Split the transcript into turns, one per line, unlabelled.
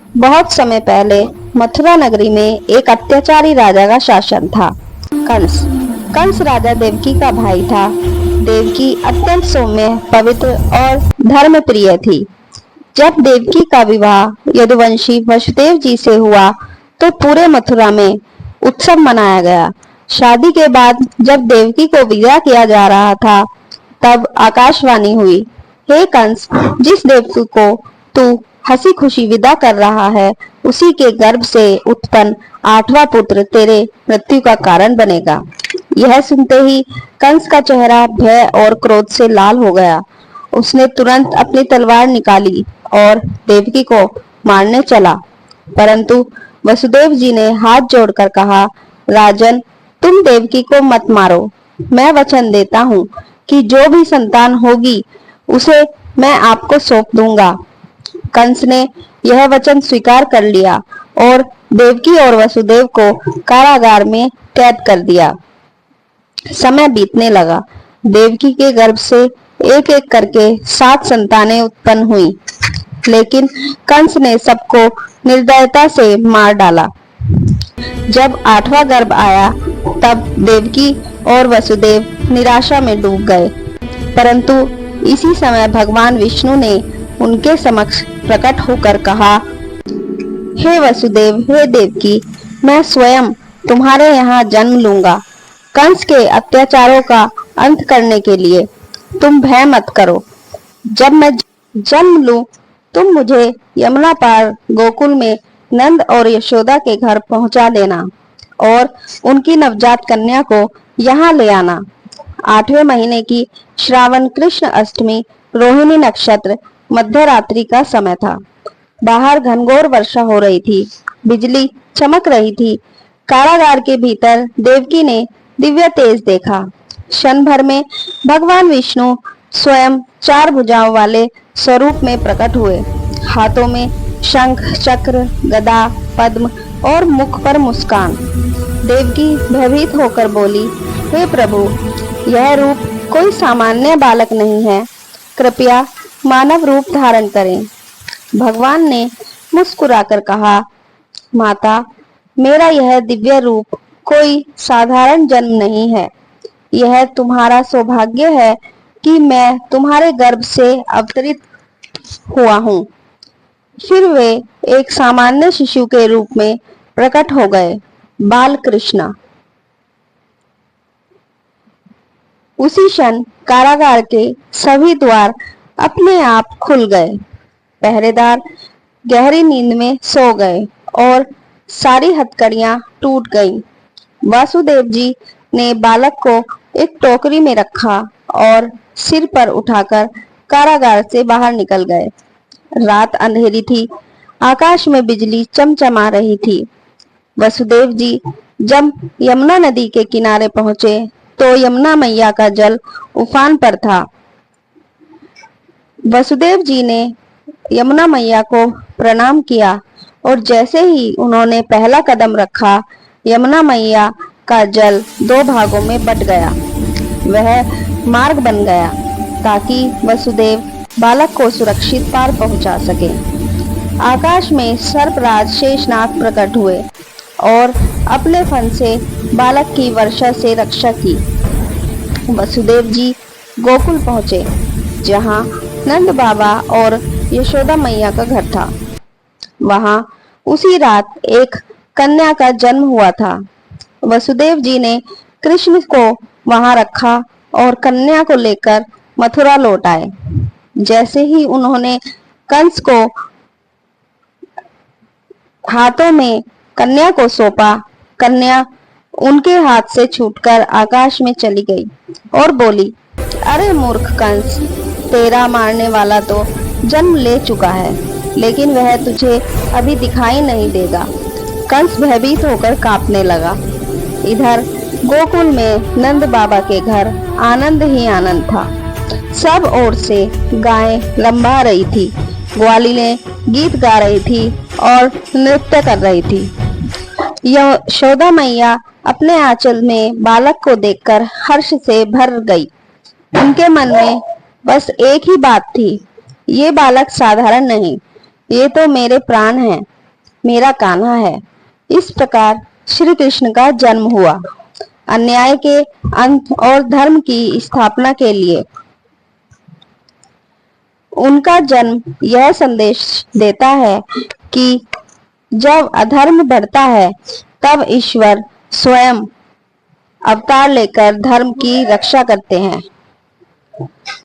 बहुत समय पहले मथुरा नगरी में एक अत्याचारी राजा का शासन था। कंस कंस राजा देवकी का भाई था। देवकी अत्यंत सौम्य, पवित्र और धर्म प्रिय थी। जब देवकी का विवाह यदुवंशी वसुदेव जी से हुआ तो पूरे मथुरा में उत्सव मनाया गया। शादी के बाद जब देवकी को विदा किया जा रहा था, तब आकाशवाणी हुई, हे कंस, जिस देवकी को तू हंसी खुशी विदा कर रहा है, उसी के गर्भ से उत्पन्न 8वां पुत्र तेरे मृत्यु का कारण बनेगा। यह सुनते ही कंस का चेहरा भय और क्रोध से लाल हो गया। उसने तुरंत अपनी तलवार निकाली और देवकी को मारने चला, परंतु वसुदेव जी ने हाथ जोड़कर कहा, राजन, तुम देवकी को मत मारो। मैं वचन देता हूँ कि जो भी संतान होगी उसे मैं आपको सौंप दूंगा। कंस ने यह वचन स्वीकार कर लिया और देवकी और वसुदेव को कारागार में कैद कर दिया। समय बीतने लगा। देवकी के गर्भ से एक एक करके 7 संतानें उत्पन्न हुई, लेकिन कंस ने सबको निर्दयता से मार डाला। जब 8वां गर्भ आया, तब देवकी और वसुदेव निराशा में डूब गए, परंतु इसी समय भगवान विष्णु ने उनके समक्ष प्रकट होकर कहा, हे वसुदेव, हे देवकी, मैं स्वयं तुम्हारे यहाँ जन्म लूंगा। कंस के अत्याचारों का अंत करने के लिए तुम भय मत करो। जब मैं जन्म लूं, तुम मुझे यमुना पार गोकुल में नंद और यशोदा के घर पहुंचा देना और उनकी नवजात कन्या को यहाँ ले आना। 8वें महीने की श्रावण कृष्ण अष्टमी रोहिणी नक्षत्र मध्य रात्रि का समय था। बाहर घनघोर वर्षा हो रही थी, बिजली चमक रही थी। कारागार के भीतर देवकी ने दिव्य तेज देखा। क्षण भर में भगवान विष्णु स्वयं 4 भुजाओं वाले स्वरूप में प्रकट हुए। हाथों में शंख, चक्र, गदा, पद्म और मुख पर मुस्कान। देवकी भयभीत होकर बोली, हे प्रभु, यह रूप कोई सामान्य बालक नहीं है, कृपया मानव रूप धारण करें। भगवान ने मुस्कुराकर कहा, माता, मेरा यह दिव्य रूप कोई साधारण जन्म नहीं है। यह तुम्हारा सौभाग्य है कि मैं तुम्हारे गर्भ से अवतरित हुआ हूँ। फिर वे एक सामान्य शिशु के रूप में प्रकट हो गए, बाल कृष्णा। उसी क्षण कारागार के सभी द्वार अपने आप खुल गए। पहरेदार गहरी नींद में सो गए और सारी हथकड़ियां टूट गईं। वासुदेव जी ने बालक को एक टोकरी में रखा और सिर पर उठाकर कारागार से बाहर निकल गए। रात अंधेरी थी, आकाश में बिजली चमचमा रही थी। वसुदेव जी जब यमुना नदी के किनारे पहुंचे तो यमुना मैया का जल उफान पर था। वसुदेव जी ने यमुना मैया को प्रणाम किया और जैसे ही उन्होंने पहला कदम रखा, यमुना मैया का जल 2 भागों में बट गया। वह मार्ग बन गया ताकि वसुदेव बालक को सुरक्षित पार पहुंचा सके। आकाश में सर्पराज शेषनाग प्रकट हुए और अपने फन से बालक की वर्षा से रक्षा की। वसुदेव जी गोकुल पहुंचे, जहां नंद बाबा और यशोदा मैया का घर था। वहां उसी रात एक कन्या का जन्म हुआ था। वसुदेव जी ने कृष्ण को वहां रखा और कन्या को लेकर मथुरा लौट आए। जैसे ही उन्होंने कंस को हाथों में कन्या को सौंपा, कन्या उनके हाथ से छूटकर आकाश में चली गई और बोली, अरे मूर्ख कंस, तेरा मारने वाला तो जन्म ले चुका है, लेकिन वह तुझे अभी दिखाई नहीं देगा। कंस भयभीत होकर कांपने लगा। इधर गोकुल में नंद बाबा के घर आनंद ही आनंद था। सब ओर से गायें लंबा रही थी, ग्वालिनें गीत गा रही थी और नृत्य कर रही थी। यशोदा मैया अपने आंचल में बालक को देखकर हर्ष से भर गई। उनके मन में बस एक ही बात थी, ये बालक साधारण नहीं, ये तो मेरे प्राण हैं। मेरा कान्हा है। इस प्रकार श्री कृष्ण का जन्म हुआ। अन्याय के अंत और धर्म की स्थापना के लिए उनका जन्म यह संदेश देता है कि जब अधर्म बढ़ता है तब ईश्वर स्वयं अवतार लेकर धर्म की रक्षा करते हैं।